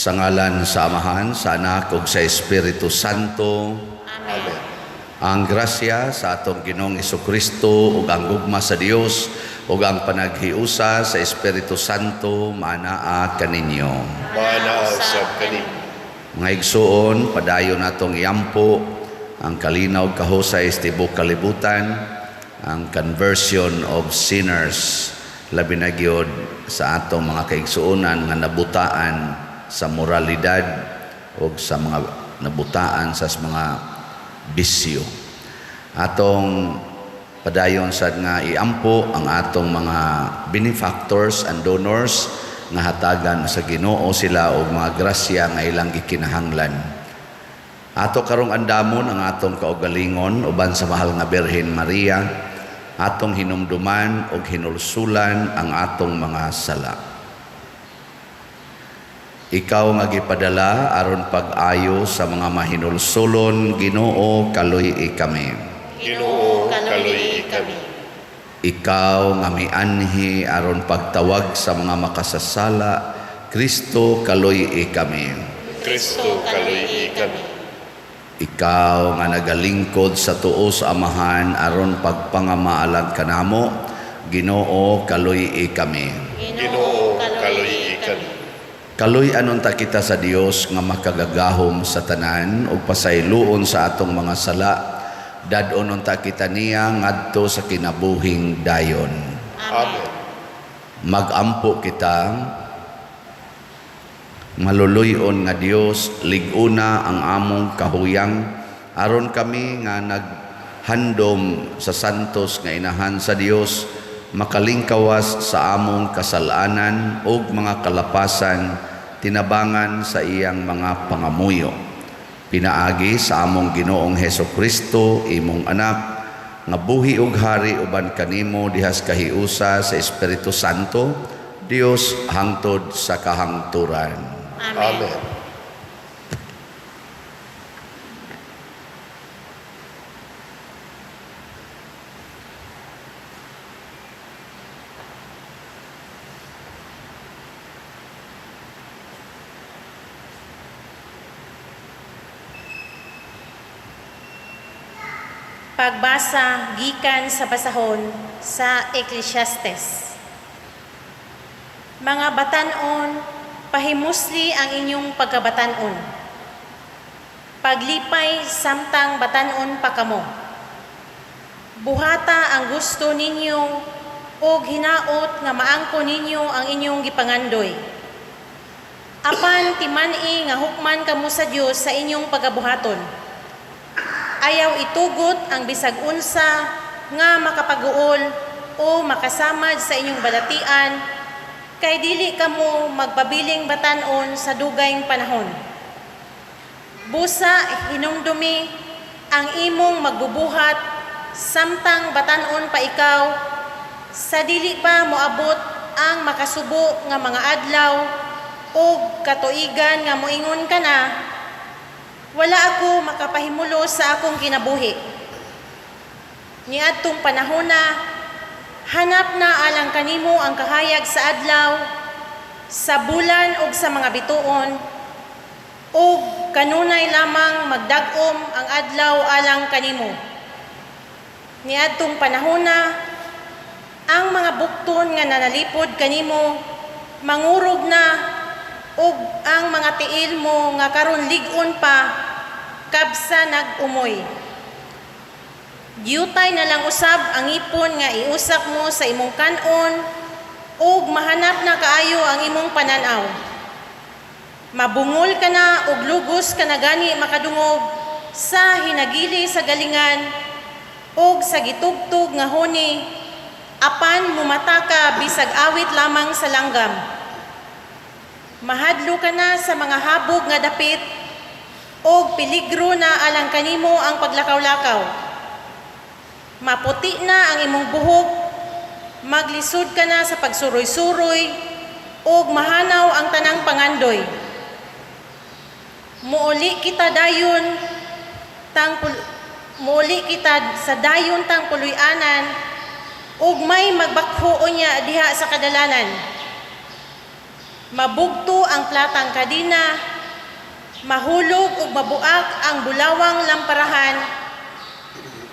Sa ngalan sa Amahan, sa Anak, ug sa Espiritu Santo. Amen. Ang grasya sa atong Ginoong Jesucristo ug ang gugma sa Dios ug ang panaghiusa sa Espiritu Santo manaa kaninyo. Manaa sa kaninyo. Mga igsuon, padayon natong iampo ang kalinaw kahusay sa tibuok kalibutan, ang conversion of sinners, labi na gyud sa atong mga kaigsuonan nga nabutaan sa moralidad o sa mga nabutaan sa mga bisyo. Atong padayon sad nga iampo ang atong mga benefactors and donors nga hatagan sa Ginoo sila og mga grasya nga ilang gikinahanglan. Ato karong andamon ang atong kaugalingon uban sa mahal nga Birhen Maria, atong hinumduman og hinulsulan ang atong mga sala. Ikaw nga gipadala aron pag-ayo sa mga mahinulsulon, Ginoo, kaluy kami. Ginoo, kaluy kami. Ikaw nga mianhi aron pagtawag sa mga makasasala, Kristo, kaluy kami. Kristo, kaluy kami. Ikaw nga nagalingkod sa tuo sa Amahan aron pagpangamaalag kanamo, Ginoo, kaluy kami. Ginoo, kaluy kami. Kaluy anon ta kita sa Dios nga makagagahom sa tanan ug pasayloon sa atong mga sala, dadon ta kita niya ngadto sa kinabuhing dayon. Amen. Magampo kita, maluluyon nga Dios, liguna ang among kahuyang aron kami nga naghandom sa santos nga inahan sa Dios, makalingkawas sa among kasalanan ug mga kalapasan tinabangan sa iyang mga pangamuyo. Pinaagi sa among Ginoong Hesukristo, imong anak, nga buhi ug hari uban kanimo dihas kahiusa sa Espiritu Santo, Dios hangtod sa kahangturan. Amen. Pagbasa gikan sa basahon sa Ecclesiastes. Mga batan-on, pahimusli ang inyong pagkabatan-on. Paglipay samtang batan-on pa kamo. Buhata ang gusto ninyo o hinaot nga maangko ninyo ang inyong gipangandoy. Apan timani nga hukman kamo sa Dios sa inyong pagabuhaton. Ayaw itugot ang bisag unsa nga makapaguol o makasamad sa inyong balatian, kay dili kamo magpabiling batanon sa dugayng panahon. Busa hinumdumi ang imong magbubuhat samtang batanon pa ikaw, sa dili pa moabot ang makasubo nga mga adlaw o katuigan nga moingon ka na, wala ako makapahimulo sa akong kinabuhi. Niadtong panahon na, hanap na alang kanimo ang kahayag sa adlaw, sa bulan ug sa mga bituon, ug kanunay lamang magdag-om ang adlaw alang kanimo. Niadtong panahon na, ang mga bukton nga nanalipod kanimo, mangurog na, ug ang mga tiil mo nga karon lig-on pa, kabsa nag-umoy. Giyutay na lang usab ang ipon nga iusak mo sa imong kanon, ug mahanap na kaayo ang imong pananaw. Mabungol ka na ug lugos ka na gani makadungog sa hinagili sa galingan, ug sa gitugtog nga huni, apan mumata ka bisag awit lamang sa langgam. Mahadlo ka na sa mga habog nga dapit, og peligro na alang kanimo ang paglakaw-lakaw. Maputi na ang imong buhok, maglisod ka na sa pagsuroy-suroy, og mahanaw ang tanang pangandoy. Muuli kita sa dayon tang puluy-anan, ug may magbakho niya diha sa kadalanan. Mabugto ang platang kadina, mahulog ug mabuak ang bulawang lamparahan,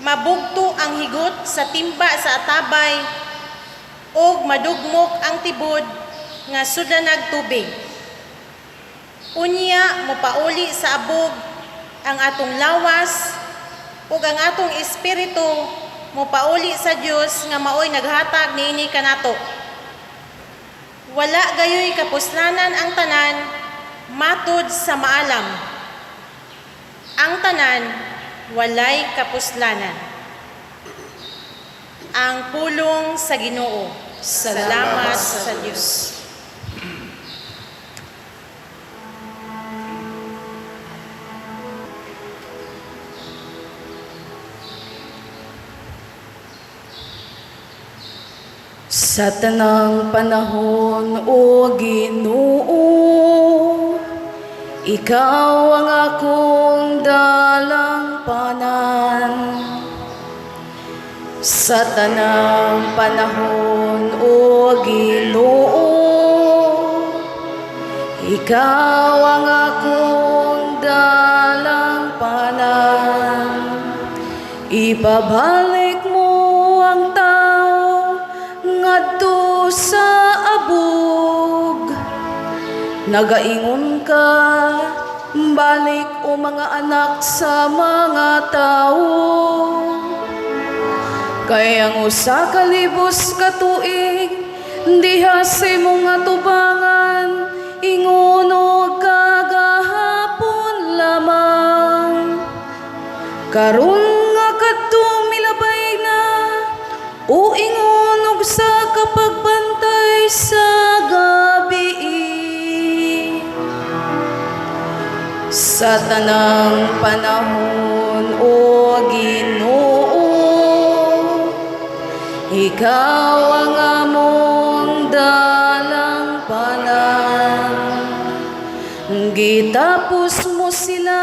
mabugto ang higot sa timba sa atabay, ug madugmok ang tibod nga sudanag tubig. Unya mopauli sa abog ang atong lawas ug ang atong espiritu mopauli sa Dios nga maoy naghatag niini kanato. Wala gayoy kapuslanan ang tanan matud sa maalam. Ang tanan walay kapuslanan. Ang pulong sa Ginoo. Salamat sa Dios. Sa tanang panahon, O Ginoo, Ikaw ang akong dalangpanan. Sa tanang panahon, O Ginoo, Ikaw ang akong dalangpanan. Ibabalik mo ang tao ngadto sa abog. Nagaingon ka, balik o mga anak sa mga tao. Kaya ang usa ka libos ka tuig, diha sa imong atubangan, ingon og kagahapon lamang. Karon nga kadtong milabay na, o ingon og sa kapagbantay sa gabi. Sa tanang panahon, O Ginoo, Ikaw ang among dalangpanan. Gitapos mo sila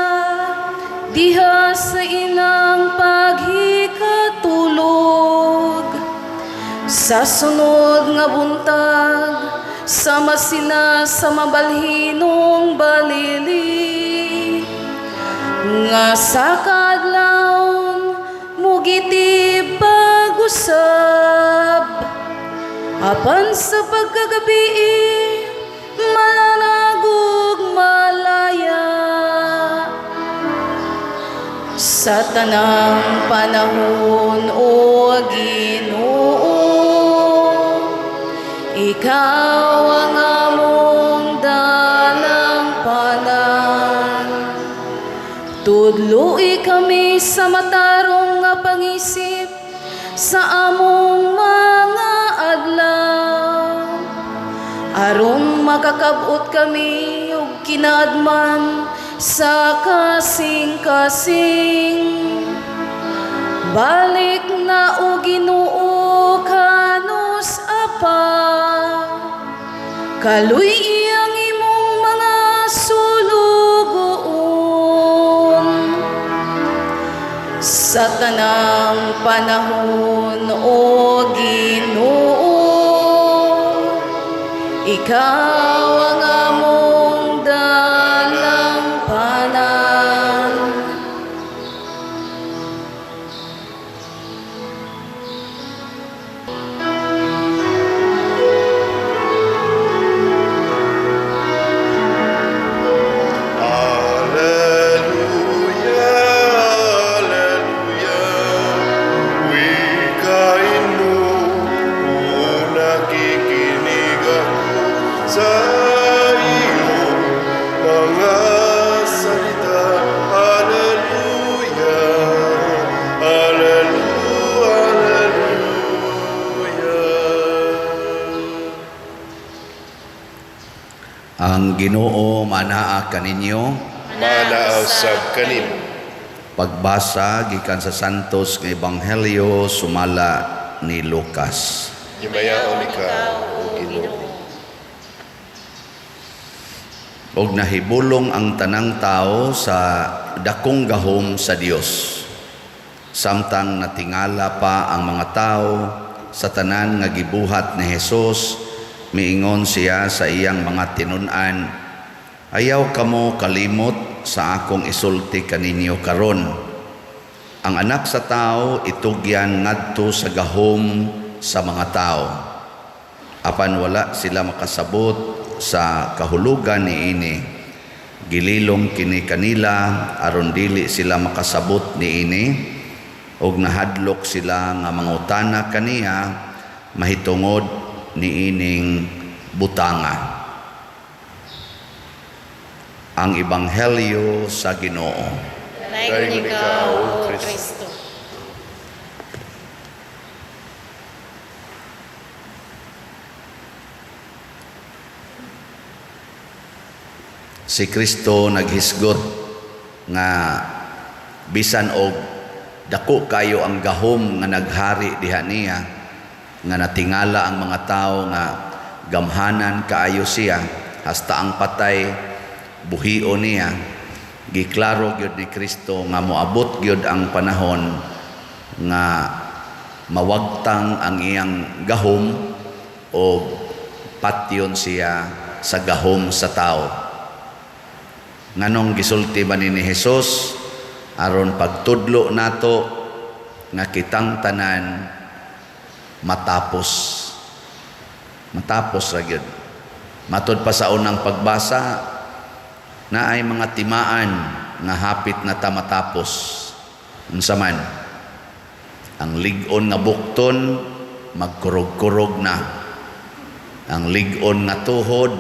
diha sa ilang paghikatulog. Sa sunod nga buntag, sama sila sa mabalhinong balili. Nga sa kadlawon, mugiti pag-usab. Apan sa pagkagabi, malanagog malaya. Sa tanang panahon, O Ginoo, Ikaw ang among dalangpanan. Tudloi kami sa matarong nga pangisip sa among mga adlaw. Aron makakabot kami og kinaadman sa kasing-kasing. Balik na o Ginoo kanus apa, kaluy iyang imong mga sulugoon. Sa tanang panahon, O Ginoo, Ikaw ang among dalangpanan. Alleluia, alleluia. Wikain mo, kung nakikinig ako sa iyong mga salita. Alleluia, alleluia, alleluia. Ang Ginoo manaa kaninyo. Manaaw sab kanimo. Pagbasa gikan sa Santos nga Ebanghelyo sumala ni Lucas. Himayaon ikaw, O Ginoo. Og nahibulong ang tanang tao sa dakong gahom sa Dios. Samtang natingala pa ang mga tao sa tanan nga gibuhat ni Hesus miingon siya sa iyang mga tinun-an, ayaw kamo kalimot sa akong isulti kaninyo karon. Ang anak sa tao itugyan ngadto sa gahom sa mga tao. Apan wala sila makasabot sa kahulugan niini. Gililong kini kanila aron dili sila makasabot niini, og nahadlok sila nga mangutana kaniya mahitungod niining butanga. Ang Ebanghelyo sa Ginoo. Dayon ikaw, O Kristo. Si Kristo naghisgot nga bisan og dako kayo ang gahom nga naghari diha niya, nga natingala ang mga tao nga gamhanan kaayo siya, hasta ang patay buhio niya. Giklaro gyud ni Kristo nga moabot gyud ang panahon nga mawagtang ang iyang gahom o patyon siya sa gahom sa tao. Nganong gisulti ba ni Jesus aron pagtudlo nato nga kitang tanan matapos ra gyud. Matud pa sa unang pagbasa na ay mga timaan nga hapit na ta matapos. Unsa man ang lig-on nga bukton magkurog-kurog na. Ang lig-on nga tuhod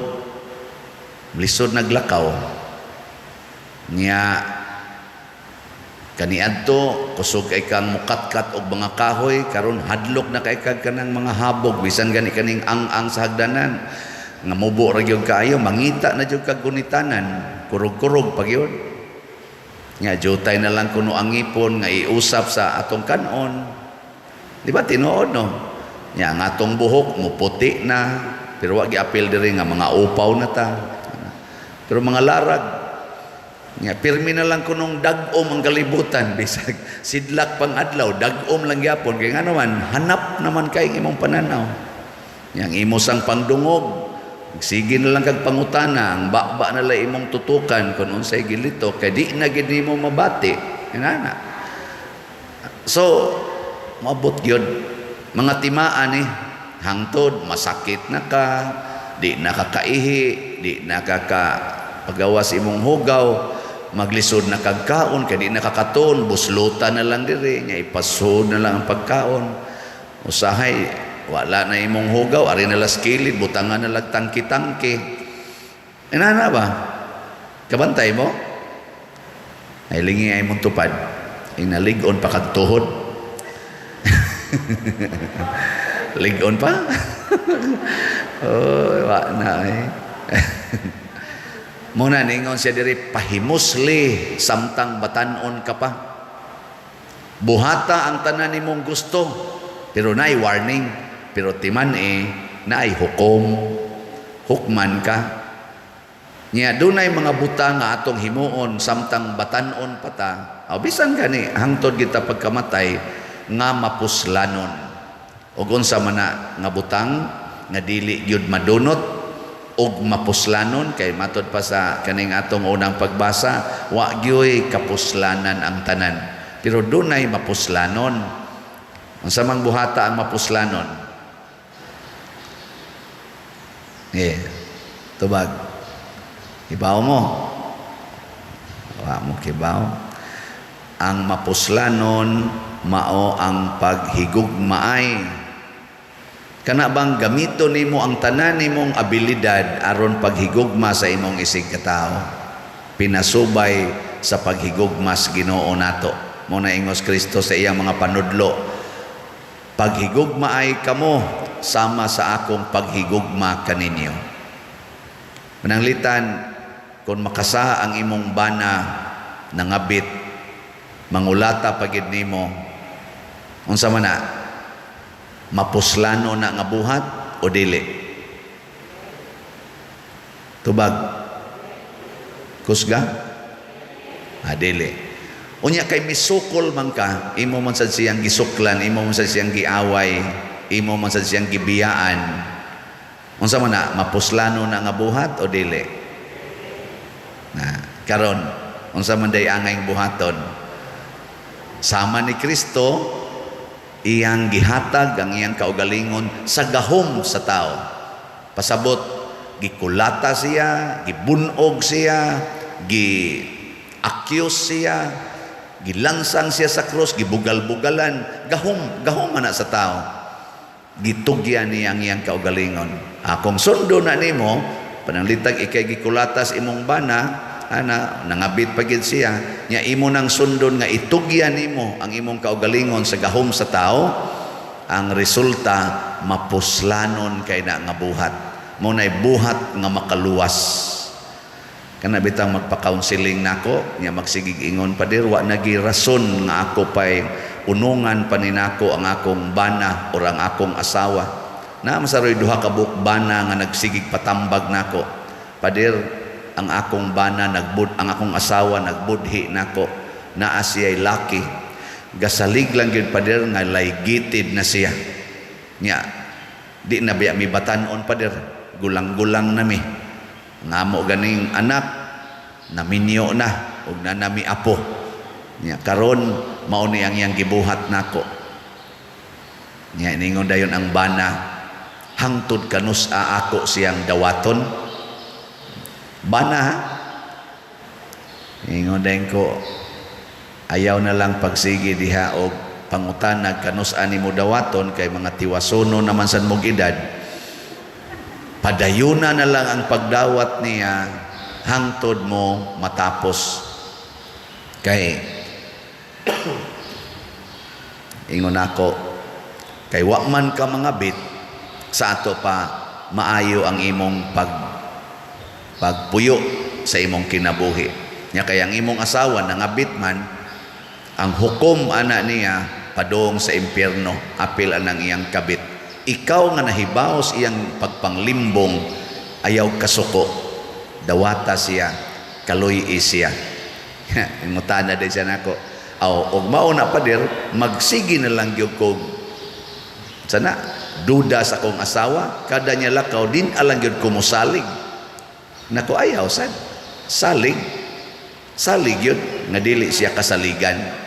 lisod naglakaw. Nya kaniadto kusog kay kang mukatkat og mga kahoy, karon hadlok na kay kag kanang mga habog bisan gani kaning ang sa hagdanan nga mubo ra gyud kaayo, mangita na gyud kag gunitanan, kurog-kurog pag yun. Nya jutay na lang kuno ang ipon nga iusap sa atong kanon. Di ba tinuod no? Nya ang atong buhok muputi na, pero wa giapil diri nga mga upaw na ta. Pero mga larag nya pirmi na lang kunong dag-om ang kalibutan, bisag sidlak pang adlaw dag-om lang gyapon kay ngano man hanap naman kay imong pananaw. Yang imo sang pangdungog sige na lang kag pangutana, ang bakba na lang imong tutukan kung unsay gilito kay di na gid nimo mabati inana. So maabot gyud mga timaan hangtod masakit na ka, di nakakaihi, di nakakapagawas imong hugaw, maglisod na kagkaon kay di nakakaton, buslutan na lang diri nya ipasud na lang ang pagkaon. Usahay wala na imong hugaw, ari na las kilid, butangan na lang tangki-tangki. Inana ba? Kabantay mo? Ay lingi ay mong tupad. Inalig-on pa kag tuhod. Lig-on pa? Oh, wa na Muna ningon siya diri, pahimusli samtang batanon ka pa. Buhata ang tanan nimong gusto, pero naay warning, pero timan naay hukom, hukman ka. Nya dunay mga buta nga atong himuon samtang batanon pa ta. O bisan gani hangtod kita pagkamatay nga mapuslanon. Ug unsa man nga butang nga dili gyud madunot og mapuslanon, kay matod pa sa kaning atong unang pagbasa, wa gyoy kapuslanan ang tanan, pero dunay mapuslanon. Unsa mang buhata ang mapuslanon? Tubag. Ibaw mo. Wa mo kibaw. Ang mapuslanon mao ang paghigugmaay. Kana bang gamito nimo ang tanan nimong abilidad aron paghigugma sa imong isig katao, pinasubay sa paghigugma sa Ginoo nato. Mo na ingos Kristo sa iyang mga panudlo, paghigugma ay kamo sama sa akong paghigugma kaninyo. Mananglitan, kung makasa ang imong bana nangabit, mangulata pagid nimo, unsa man na, mapuslano na nga buhat o dili? Tubag. Kusga? Dili. Unya kay misukol man ka, imo man sad siyang gisuklan, imo man sad siyang giaway, imo man sad siyang gibiyaan. Unsa man na mapuslano na nga buhat o dili? Na karon unsa man day angay buhaton? Sama ni Kristo iyang gihatag ang iyang kaugalingon sa gahom sa tao. Pasabot gikulata siya, gibunog siya, gi-accuse siya, gilansang siya sa krus, gibugal-bugalan, gahom man na sa tao. Gitugyan niya ang iyang kaugalingon. Kung sundo na nimo, pananglitag ikay gikulatas imong bana, nangabit pagid siya, nya imo nang sundon nga itugyan nimo ang imong kaugalingon sa gahom sa tao, ang resulta mapuslanon kay na nga buhat. Munay buhat nga makaluwas. Kana bitang magpa-counseling nako, nya magsigig ingon pa dir wa nagirason nga ako pay unungan paninako ang akong bana o ang akong asawa. Na masaroy duha ka buok bana nga nagsigig patambag nako. Padir ang akong bana ang akong asawa nagbudhi nako, naa siya'y laki. Gasalig lang gyud padir nga laygitid na siya. Nya di na biya mi batan-on padir, gulang-gulang nami. Ngamo ganing anak naminyo na ug na nami apo. Nya karon mao ni ang iyang gibuhat nako. Nya ningon dayon ang bana, hangtod kanus ako siyang dawaton. Bana ha? Ingon dayon ko, ayaw na lang pagsigi diha og pangutanag kanus ani mo dawaton kay mga tiwasono naman sa mong edad. Padayuna na lang ang pagdawat niya hangtod mo matapos. Kay ingon ako, kay wa man ka mga bit sa ato pa maayo ang imong pagpuyo sa imong kinabuhi. Nya kay ang imong asawa nangabit man, ang hukom ana niya padong sa impyerno, apil anang iyang kabit. Ikaw nga nahibaos iyang pagpanglimbong, ayaw kasuko, dawata siya, kaloy siya. Ingutana din siya nako, og mauna pa dir, magsigi na lang gyud ko sana duda sa akong asawa, kada niya lakaw din alang gyud ko mosalig. Nako ayaw sad, salig yun nga dili siya kasaligan.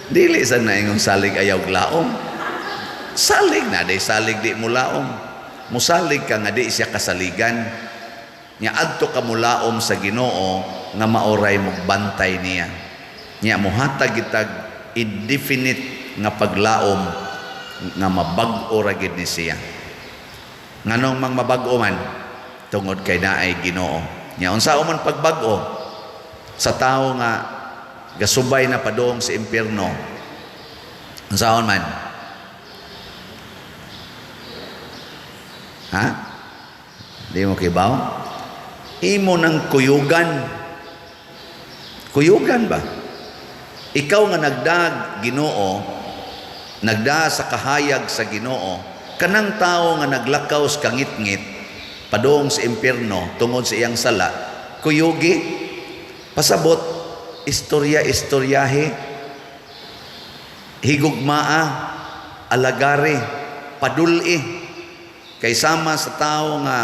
Dili sa na ingong salig ayaw glaom, salig na day salig di mulaom, musalig ka nga di siya kasaligan. Nya adto ka mulaom sa Ginoo nga maoray magbantay niya. Nya muhatag gitag indefinite nga paglaom nga mabag-o ra gid ni siya. Nganong mang mabag-o man tungod kay naay Ginoo. Nya unsa man pagbag-o sa tawo nga gasubay na padong sa impyerno, unsa man? Ha? Di mo kibaw? Imo ng kuyugan. Kuyugan ba? Ikaw nga nagdag Ginoo, nagda sa kahayag sa Ginoo, kanang tao nga naglakaw sa kangit-ngit padong sa impyerno tungod sa iyang sala, kuyugi, pasabot, istoryahe, higugmaa, alagari, paduli, kay sama sa tao nga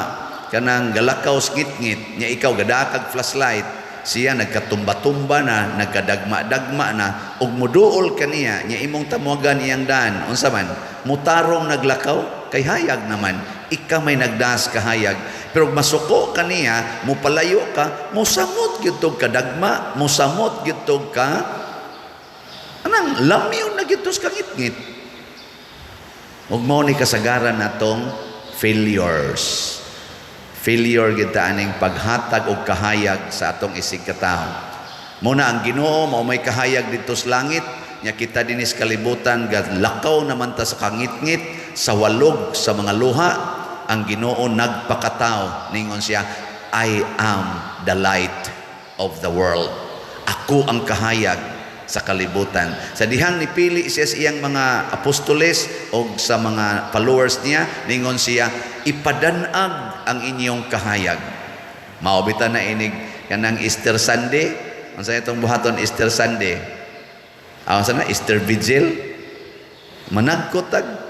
kanang galakaw sa ngit-ngit, nya ikaw gadakag flashlight, siya nagkatumba-tumba na, nagkadagma-dagma na, ug muduol kaniya, nya imong tamuagan iyang daan, unsa man, mutarong naglakaw, kay hayag naman, ika may nagdas kahayag, pero masuko kaniya, mupalayo ka, musamot gyud kadagma, musamot gyud ka, anang lamyon na gyud sa ngit-ngit. Ug mao ni kasagaran natong failures. Failure kita aning paghatag og kahayag sa atong isig katao. Muna ang Ginoo mao may kahayag dito sa langit, nya kita dinis kalibutan lakaw naman ta sa kangit-ngit, sa walog, sa mga luha. Ang Ginoo nagpakatao, ningon siya, I am the light of the world. Ako ang kahayag sa kalibutan. Sa dihang nipili siya sa iyang mga apostoles o sa mga followers niya, ningon siya, ipadanag ang inyong kahayag. Maubitan na inig kanang Easter Sunday. Ano sa itong buhaton Easter Sunday? Ano sa na? Easter Vigil. Managkotag.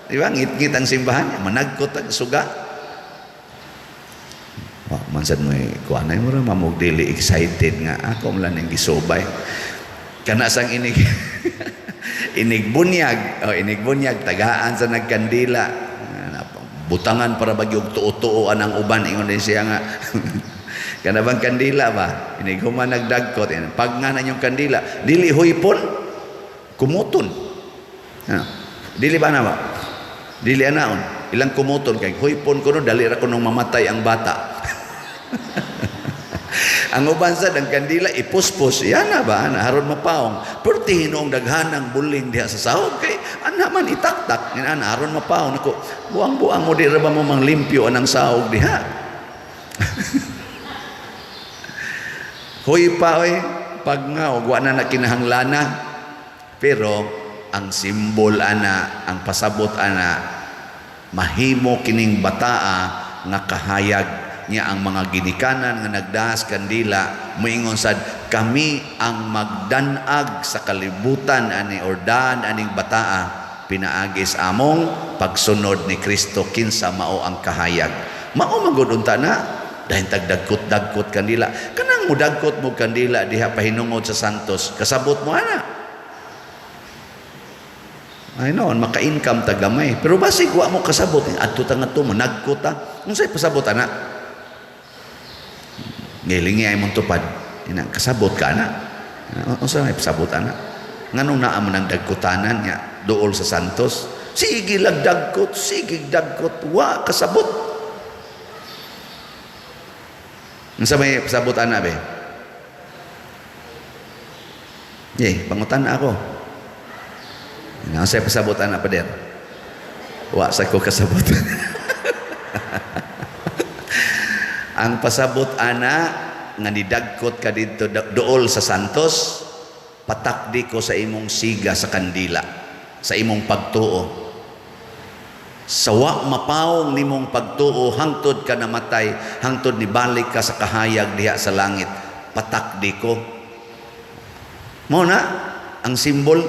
Di ba? Ngit-ngit ang simbahan, managkot ang suga. Mansan mo kuanay mo ra mamugdili excited nga ako man lang gisubay. Kana sang inig inigbunyag tagaan sa nagkandila. Butangan para bagyog tuo-tuoan ang uban ingon din siya nga. Kana bang kandila ba? Inig human nagdagkot. Pag nga na yung kandila, dili huypon, kumuton. Dili ba na ba? Dili anaon. Ilang kumuton kay huypon kuno dali ra kunong mamatay ang bata. Ang uban sa ang kandila ipuspos yan na ba na haron mapaong pero tihinong daghanang buling diha sa sahog kay ana man itaktak nin ana haron mapaong nako buang-buang mo di ra ba mo manglimpyo anang sahog diha. Hoy pa oy pag nga wa na nakinahanglana pero ang simbol ana ang pasabot ana mahimo kining bataa nga kahayag niya ang mga ginikanan nga nagdahas kandila moingon sad kami ang magdanag sa kalibutan ani ordan aning bataa pinaagis among pagsunod ni Kristo kinsa mao ang kahayag mao magud unta na dahil tagdagkot-dagkot kandila kanang mudagkot mo kandila diha pahinungod sa santos kasabot mo ana ay noon maka-income tagamay pero basig wa mo kasabot adto ta ngadto mo nagkot ta unsay pasabot ana ngilingi ay mong tupad ina kasabot ka na unsa may pasabot ana nganong naa man ang dagkutanan nya duol sa santos sige dagkot wa kasabot unsa may pasabot ana be pangutan ako unsa may pasabot ana pader wa sa ko kasabot. Ang pasabot ana nga nidagkot ka dito dool sa santos patakdi ko sa imong siga sa kandila sa imong pagtuo sawa mapaong nimong pagtuo hangtod ka namatay hangtod ni balik ka sa kahayag diha sa langit patakdi ko mo na ang simbol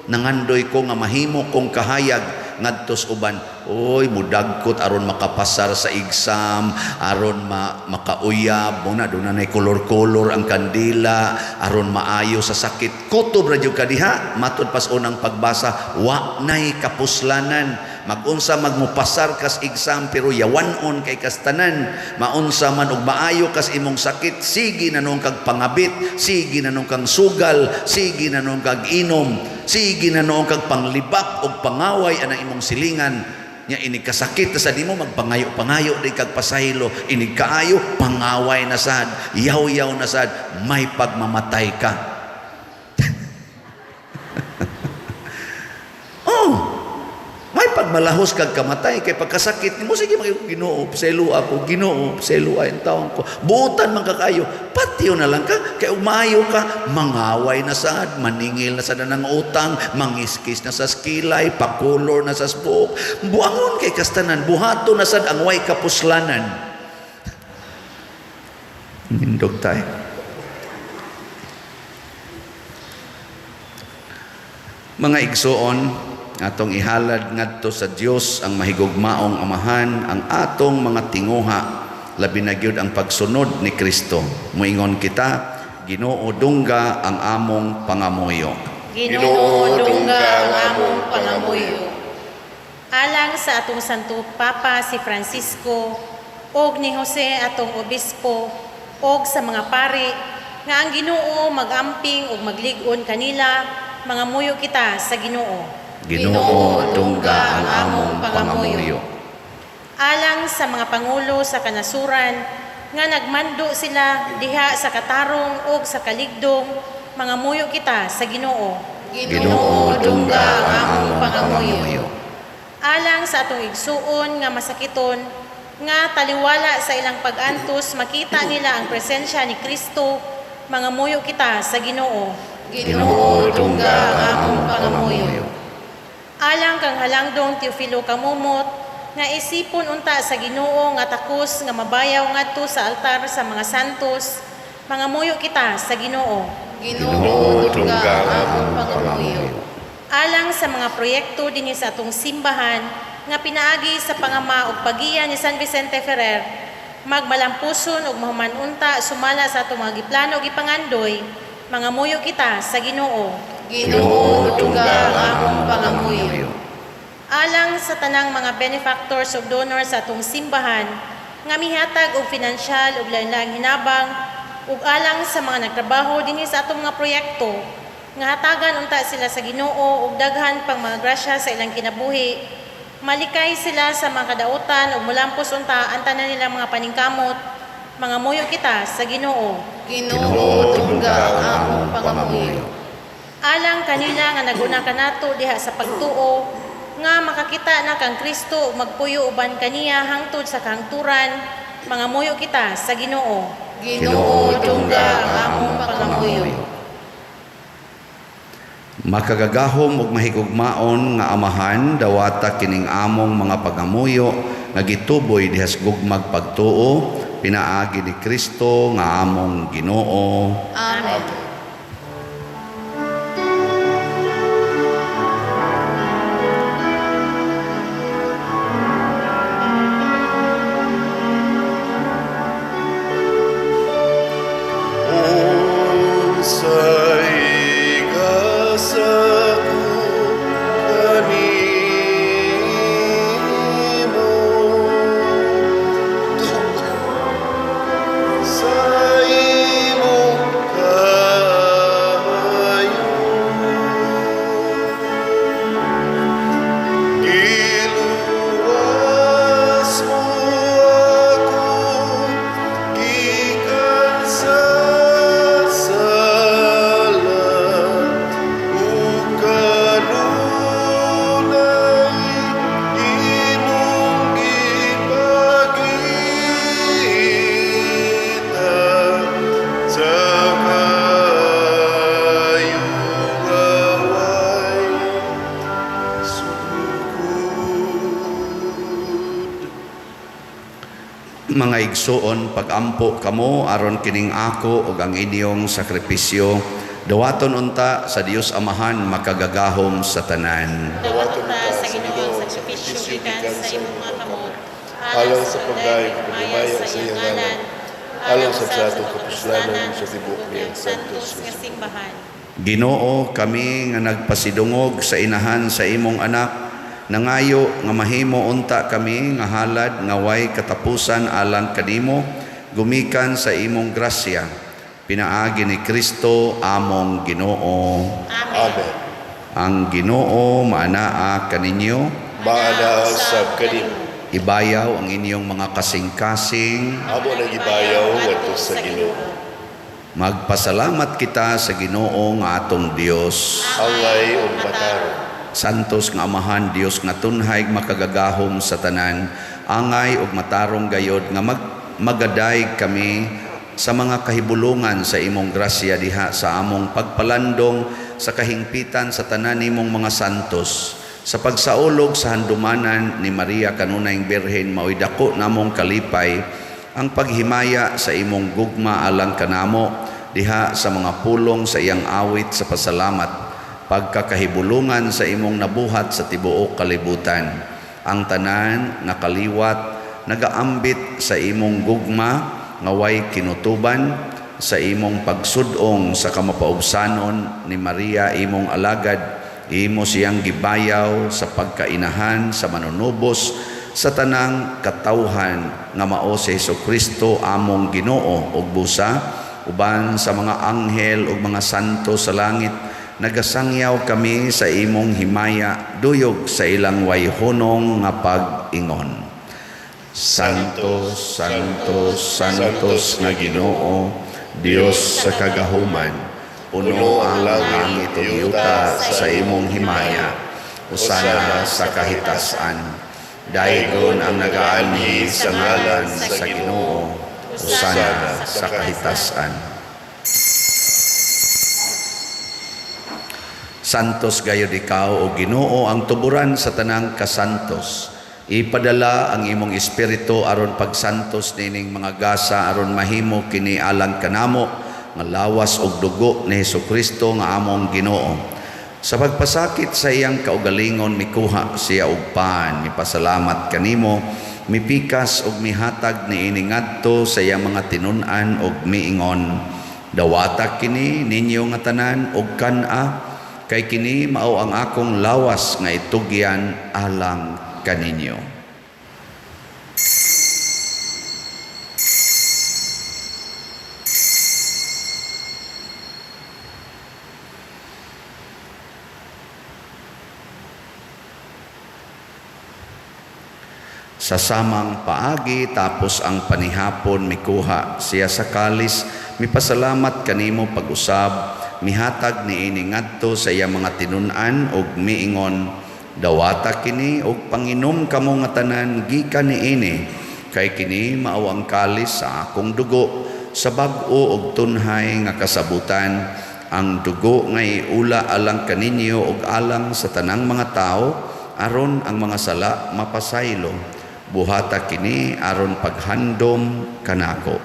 nangandoy ko nga mahimo kong kahayag ngadtos uban oy mudagkot aron makapasar sa exam aron makauyab mo na doon na kolor-kolor ang kandila aron maayo sa sakit kutob ra jud kadiha matud pas unang pagbasa wa nay kapuslanan magunsa magmupasar kas exam pero yawanon kay kastanan maunsa man og maayo kas imong sakit sige na nung kag pangabit sige na nung kang sugal sige na nung kag inom sige na nung kag panglibak og pangaway anang imong silingan nya inig kasakit sa di mo magpangayo di kag pasahilo inig kaayo pangaway na sad yaw na sad may pagmamatay ka. May pagmalahos kag kamatay kay pagkasakit nimo sige Ginoo pasaylo ako Ginoo pasaylo ay taon ko buutan man kakayo patiyo na lang ka kay umayo ka mangaway na sad maningil na sad nang utang mangiskis na sa skilay pakulor na sa sbuk buangon kay kastanan buhato na sad ang way kapuslanan nindog tayo mga igsoon atong ihalad ngadto sa Dios ang mahigugmaong amahan ang atong mga tinguha labi na gyud ang pagsunod ni Kristo moingon kita Ginoo dungga ang among pangamuyo Ginoo dungga ang among pangamuyo alang sa atong Santo Papa si Francisco og ni Jose atong obispo og sa mga pari nga ang Ginoo magamping ug maglig-on kanila mangamuyo kita sa Ginoo Ginoo dungga ang among pangamuyo alang sa mga pangulo sa kanasuran nga nagmando sila diha sa katarong ug sa kaligdong mangamuyo kita sa Ginoo Ginoo dungga ang among pangamuyo alang sa atong igsuon nga masakiton nga taliwala sa ilang pag-antos makita nila ang presensya ni Kristo mangamuyo kita sa Ginoo Ginoo dungga ang among pangamuyo alang kang halangdong Teofilo kamumot nga isipon unta sa Ginoo nga takos nga mabayaw ngadto sa altar sa mga santos mangamuyo kita sa Ginoo Ginoo dungga ang among pangamuyo alang sa mga proyekto dinhi sa atong simbahan nga pinaagi sa pangama ug pagiya ni San Vicente Ferrer, magmalampuson ug mahumanunta sumala sa atong mga giplano ug ipangandoy, mga muyo kita sa Ginoo. Ginoo, tungga ang among pangamuyo. Alang sa tanang mga benefactors ug donors sa atong simbahan nga mihatag og pinansyal ug lain-laing hinabang ug alang sa mga nagtrabaho dinhi sa atong mga proyekto nga hatagan unta sila sa Ginoo ug daghan pang mga grasya sa ilang kinabuhi, malikay sila sa mga kadautan ug mulampos unta ang tanan nilang mga paningkamot, mga muyo kita sa Ginoo. Ginoo, tungga ang among pangamuyo. Alang kanila nga naguna kanato diha sa pagtuo nga makakita na kang Kristo ug magpuyo uban kaniya hangtod sa kahangturan, mga muyo kita sa Ginoo. Ginoo, tungga ang among pangamuyo. Makagagahom ug mahigugmaon nga amahan dawata kining among mga pagamuyo nga gituboy diha sa gugmag pagtuo pinaagi ni Kristo nga among Ginoo. Amen. Mga igsuon, pagampo kamo aron kining ako ug ang inyong sakripisyo dawaton unta sa Dios Amahan makagagahom sa tanan. Dawaton ta sa Ginoo ang sakripisyo gikan sa imong mga kamot, alang sa pagdayeg ug himaya sa iyang ngalan, alang sa atong kapuslanan sa tibuok niyang santos nga simbahan. Ginoo, kami nga nagpasidungog sa inahan sa imong anak, nangayo nga mahimo unta kami nga halad nga way katapusan alang kanimo gumikan sa imong grasya. Pinaagi ni Kristo among Ginoo. Amen. Ang Ginoo maanaa kaninyo, Maanaa sab kanimo. ibayaw ang inyong mga kasing-kasing. Amo nang ibayaw ngadto sa Ginoo. Magpasalamat kita sa Ginoo nga atong Dios. Angay ug matarong. Santos nga Amahan, Dios nga tunhay makagagahom sa tanan, angay ug matarong gayod nga magadayeg kami sa mga kahibulungan sa imong grasya diha sa among pagpalandong sa kahingpitan sa tanan nimong mga santos. Sa pagsaulog sa handumanan ni Maria kanunayng Birhen, maoy dako namong kalipay ang paghimaya sa imong gugma alang kanamo diha sa mga pulong sa iyang awit sa pasalamat, pagkakahibulungan sa imong nabuhat sa tibuok kalibutan. Ang tanan nga kaliwat nagaambit sa imong gugma nga way kinutuban sa imong pagsudong sa kamapaubsanon ni Maria imong alagad, imo siyang gibayaw sa pagkainahan sa manunubos sa tanang katawhan nga mao si Jesucristo among Ginoo ug busa uban sa mga anghel ug mga santo sa langit. Nagasangyaw kami sa imong himaya duyog sa ilang wayhonong nga pag-ingon. Santos, Santos, Santos nga Ginoo, Dios sa kagahuman, puno ang langit ug yuta sa imong himaya, usana sa kahitasan. Daygon ang nagaanhi sa ngalan sa Ginoo, usana sa kahitasan. Santos gayud ikaw o Ginoo ang tuburan sa tanang kasantos. Ipadala ang imong espiritu aron pagsantos nining mga gasa aron mahimo kini alang kanamo nga lawas og dugo ni Hesukristo nga among Ginoo. Sa pagpasakit sa iyang kaugalingon mikuha siya og pan, mipasalamat kanimo, mipikas og mihatag niini ngadto sa iyang mga tinun-an og miingon, dawata kini ninyo nga tanan og kan-a, kay kini mao ang akong lawas nga itugyan alang kaninyo. Sa samang paagi tapos ang panihapon mikuha siya sa kalis, mipasalamat kanimo pag-usab, mihatag niini ngadto sa iya mga tinun-an og miingon, dawata kini og panginom kamo nga tanan gikan niini, kay kini mao ang kalis sa akong dugo sa bag-o og tunhay nga kasabutan, ang dugo nga iula alang kaninyo og alang sa tanang mga tao aron ang mga sala mapasaylo. Buhata kini aron paghandom kanako.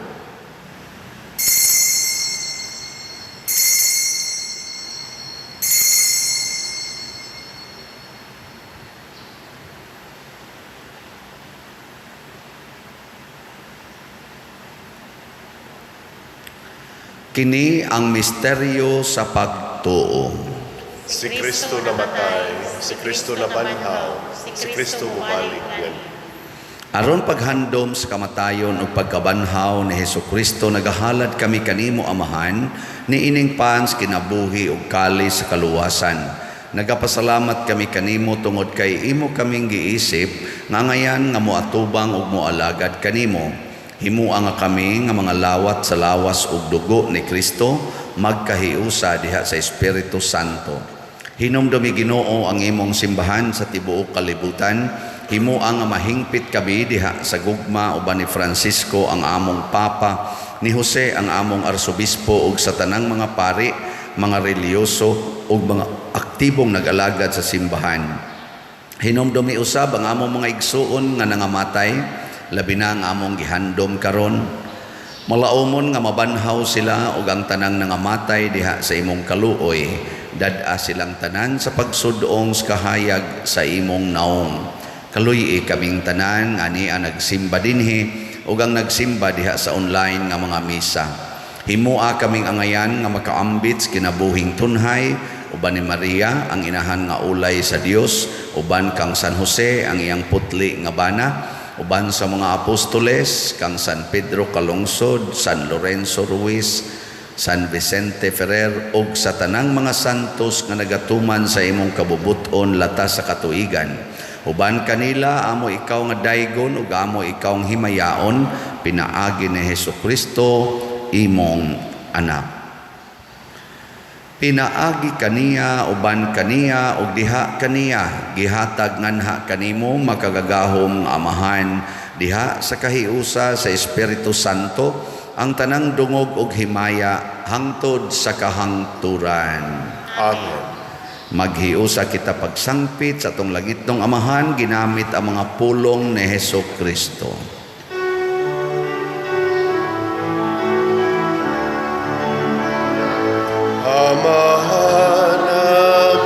Kini ang misteryo sa pagtuo. Si Kristo namatay, si Kristo nabanhaw, si Kristo mubalik ngadto. Aron paghandom sa kamatayon o pagkabanhaw ni Hesukristo, nagahalad kami kanimo amahan, niining pans kinabuhi o kalis sa kaluwasan. Nagapasalamat kami kanimo tungod kay imo kaming giisip, nga ngayan nga moatubang o moalagad kanimo. Himuang nga kami nga mga lawat sa lawas ug dugo ni Kristo, magkahiusa diha sa Espiritu Santo. Hinumdumi Ginoo ang imong simbahan sa tibuok kalibutan, himuang nga mahingpit kami diha sa gugma uban ni Francisco ang among Papa, ni Jose ang among Arsobispo ug sa tanang mga pari, mga reliyoso ug mga aktibong nag-alagad sa simbahan. Hinumdumi usab ang among mga igsuon nga nangamatay, labi na ang among gihandom karon. Malaumon nga mabanhaw sila ug ang tanang nangamatay diha sa imong kaluoy, dad-a silang tanan sa pagsudong sa kahayag sa imong naong. Kaluy kaming tanan nga niya nagsimba dinhi ug ang nagsimba diha sa online nga mga misa. Himua kaming angayan nga makaambit kinabuhing tunhay, uban ni Maria ang inahan nga ulay sa Dios, uban kang San Jose ang iyang putli nga bana, uban sa mga apostoles kang San Pedro Calungsod, San Lorenzo Ruiz, San Vicente Ferrer ug sa tanang mga santos nga nagatuman sa imong kabubuton latas sa katuigan. Uban kanila amo ikaw nga daygon ug amo ikaw nga himayaon, pinaagi ni Hesukristo imong anak. Pinaagi kaniya uban kaniya ug diha kaniya gihatag nganha kanimo makagagahom amahan diha sa kahiusa sa Espiritu Santo ang tanang dungog ug himaya hangtod sa kahangturan. Amen. Maghiusa kita pagsangpit sa atong langitong amahan ginamit ang mga pulong ni Hesukristo. Amahan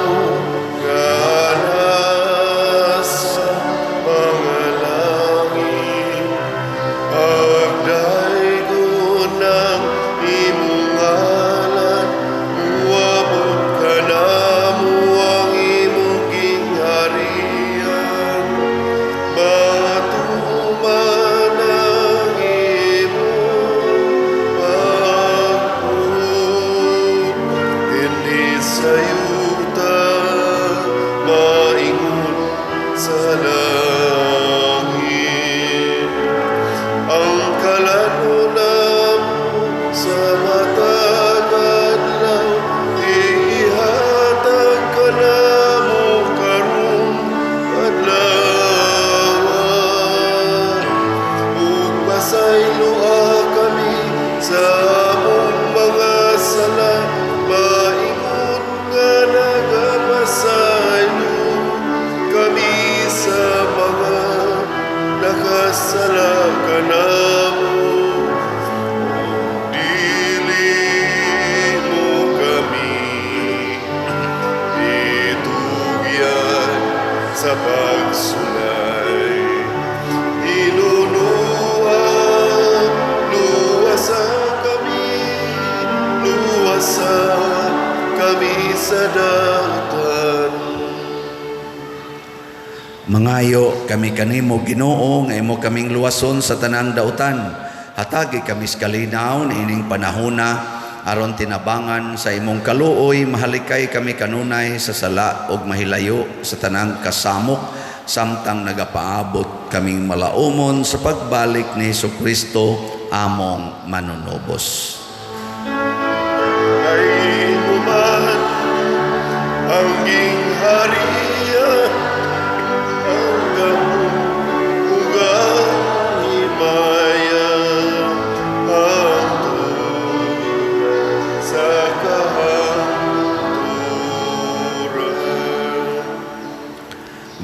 mo ganas sa mga langit, agdaygon ng imong ngalan, uwabot ka namo ang imong gingharian, matuman ang imong pagpud, hindi sayuta maingon sa langit. Ang kalanunan sa matag adlaw, ihatag ka namo karong adlawan. Ug pasayloa kami sa among mga sala, maingon nga kami sa datan. Mangayo kami kanimo Ginoo nga imo kaming luwason sa tanang dautan. Hatagi kami sa kalinaw ining panahona aron tinabangan sa imong kaluoy, mahalikay kami kanunay sa sala ug mahilayo sa tanang kasamok samtang nagapaabot kaming malaumon sa pagbalik ni Jesucristo among manunubos. Kay uman ang ginghariya hanggang ugang himaya hangtod sa kahanturan.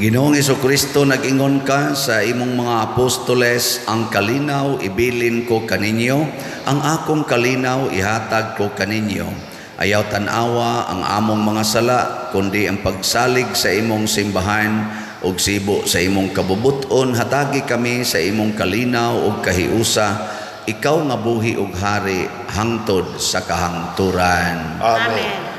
Ginoong Jesucristo, nag-ingon ka sa imong mga apostoles, ang kalinaw ibilin ko kaninyo, ang akong kalinaw ihatag ko kaninyo. Ayaw tanawa ang among mga sala, kundi ang pagsalig sa imong simbahan ug sibo sa imong kabubuton. Hatagi kami sa imong kalinaw ug kahiusa, ikaw nga buhi ug hari hangtod sa kahangturan. Amen.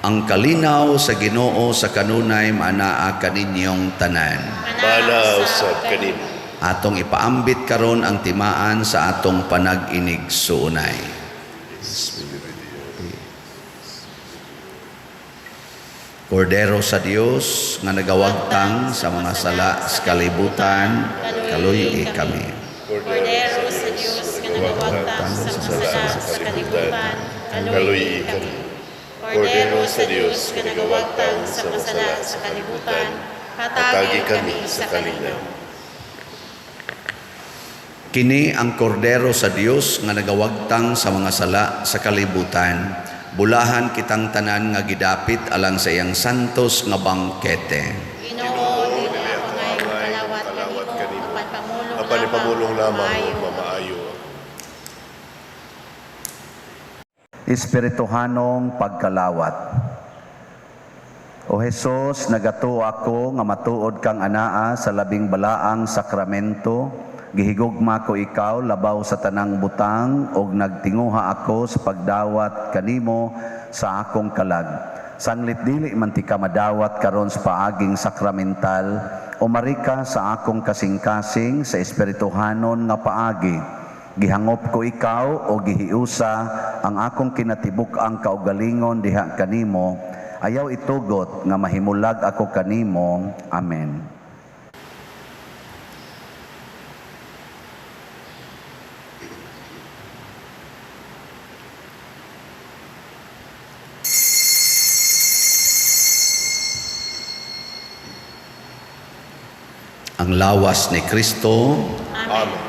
Ang kalinaw sa Ginoo sa kanunay maanaa kaninyong tanan. Manaw sa kanimo. Atong ipaambit karon ang timaan sa atong panag-inig suunay. Kordero sa Dios nga nagawagtang sa mga sala sa kalibutan, kaluy kami. Kordero sa Diyos nga nagawagtang sa mga sala sa kalibutan, kaluy kami. Kordero sa Diyos nga nagawagtang sa mga sala sa kalibutan, hatagi kami sa kalinaw. Kini ang kordero sa Dios nga nagawagtang sa mga sala sa kalibutan. Bulahan kitang tanan nga gidapit alang sa iyang santos nga bangkete. Ginoo, dili ako ngay kalawat kanimo, Apan ipamulong lamang mamaayo. Espirituhanong pagkalawat. O Jesus, nagato ako nga matuod kang anaa sa labing balaang sakramento. Gihigugma ko ikaw labaw sa tanang butang ug nagtinguha ako sa pagdawat kanimo sa akong kalag. Sanglit dili man ti ka madawat karon sa paaging sakramental, umari ka sa akong kasing-kasing sa espirituhanon nga paagi. Gihangop ko ikaw o gihiusa ang akong kinatibuk ang kaugalingon diha kanimo. Ayaw itugot nga mahimulag ako kanimo. Amen. Ang lawas ni Kristo. Amen.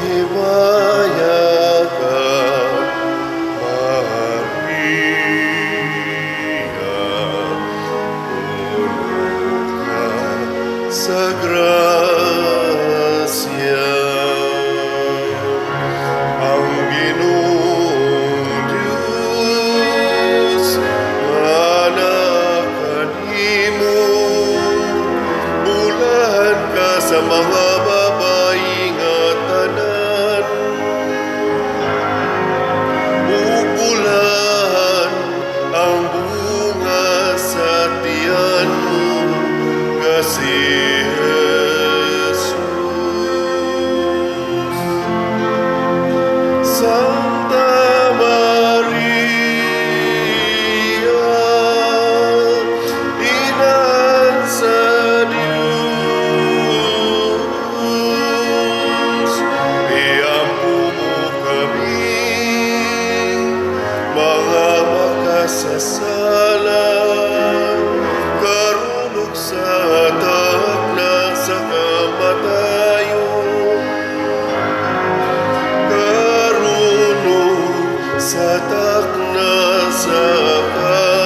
Maghimaya ka, Maria, puno ka sa grasya. Ang Ginoong Diyos, anak kanimo, bulan ka sa mga babae nga tanan. Bubulan ang bunga sa tiyan mo, kasi Jesus. Santa Maria, Ina sa Diyos, iampu mo kami, mga makasasala, karunong sa takna sa kamatayon. Karunong sa takna sa kamatayon.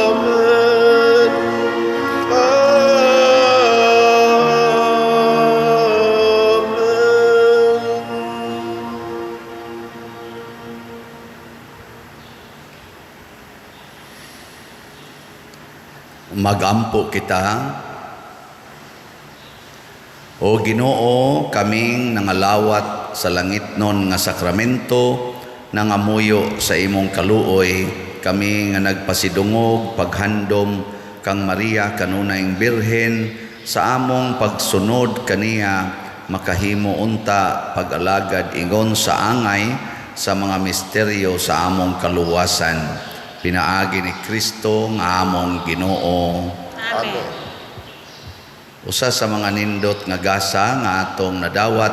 Amen. magampo kita. O Ginoo, kaming nangalawat sa langitnon nga sakramento, nangamuyo sa imong kaluoy, kami nga nagpasidungog paghandom kang Maria kanunayng Birhen sa among pagsunod kaniya, makahimo unta pag-alagad ingon sa angay sa mga misteryo sa among kaluwasan. Pinaagi ni Kristo nga among Ginoo. Amen. Usa sa mga nindot nga gasa nga atong nadawat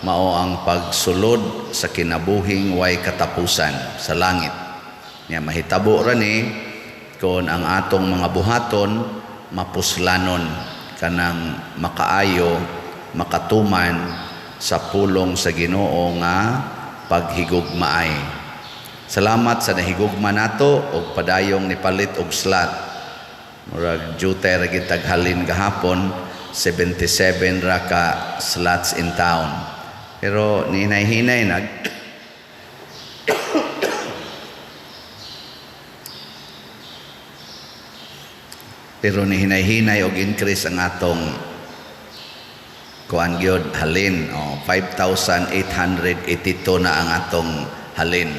mao ang pagsulod sa kinabuhing way katapusan sa langit. Nya mahitabo ra ni kon ang atong mga buhaton mapuslanon kanang makaayo, makatuman sa pulong sa Ginoo nga paghigugmaay. Salamat sa nahigugma nato og padayong nipalit og slat. Murag jutay ra gid taghalin gahapon, 77 ra ka slots in town. Pero ninay-hinay pero ni hinay-hinay og increase ang atong kuan gyud halin. 5,882 na ang atong halin.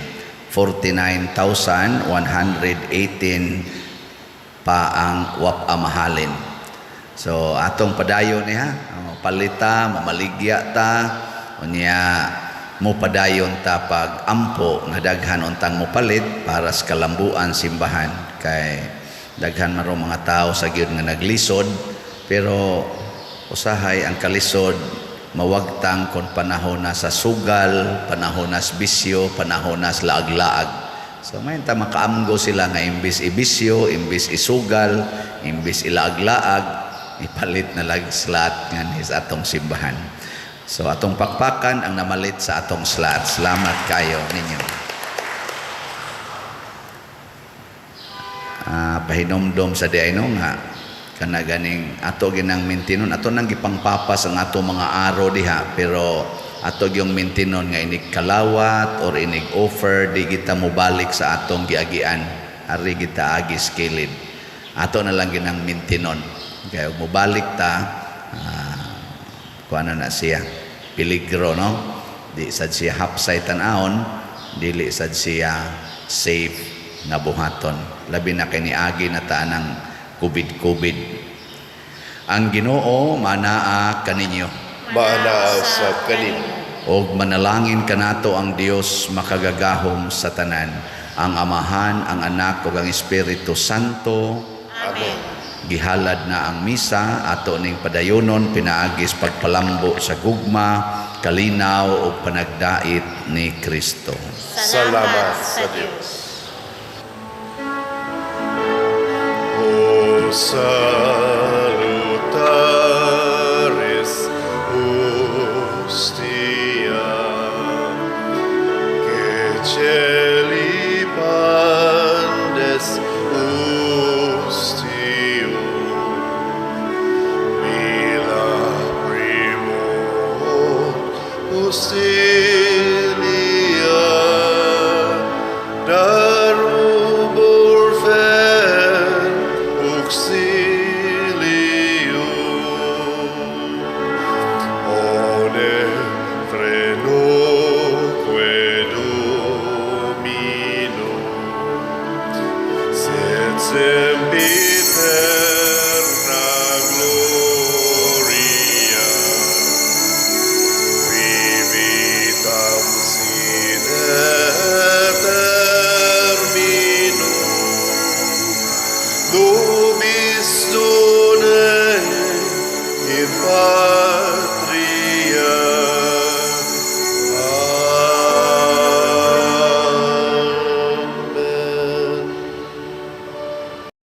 49,118 pa ang mahalin. So atong padayon niya, palita, mamaligya ta, unya mo padayon ta pag ampo nga daghan untang mo palit para sa kalambuan simbahan, kay daghan man mga tao sa gyud nga naglisod, pero usahay ang kalisod mawagtang kon panahon na sa sugal, panahon na sa bisyo, panahon na sa laag-laag. So may ta makaamgo sila nga imbis ibisyo, imbis isugal, imbis ilaag-laag, ipalit na lag slat nga ni sa atong simbahan. So atong pakpakan ang namalit sa atong slat. Salamat kayo ninyo. Pahinomdom sa diayno nga kana ganing ato ginang mintinon, ato nang gipangpapas ang ato mga aro diha, pero ato yung mintinon nga inig kalawat or inig offer, di kita mubalik sa atong giagian, ari kita agis kilid, ato na lang ginang mintinon, kaya mubalik ta kuana na siya piligro, no? Di sad siya hapsay tan-aon, dili sad siya safe na buhaton, labi na kay niagi na ta ng kubid-kubid. Ang Ginoo manaa kaninyo, Maanaa sa kanino. og manalangin kanato ang Dios makagagahom sa tanan, ang Amahan, ang Anak ug ang Espiritu Santo. Amen. Gihalad na ang misa, ato ning padayonon pinaagis pagpalambo sa gugma, kalinaw ug panagdait ni Kristo. Salamat sa Diyos. O salutaris hostia, que celi pandes hostio, mila primo hostilia, darubor fer auxilium, one frenoque Domino, sed sempiterna gloria, vivitam sine termino, nobis done in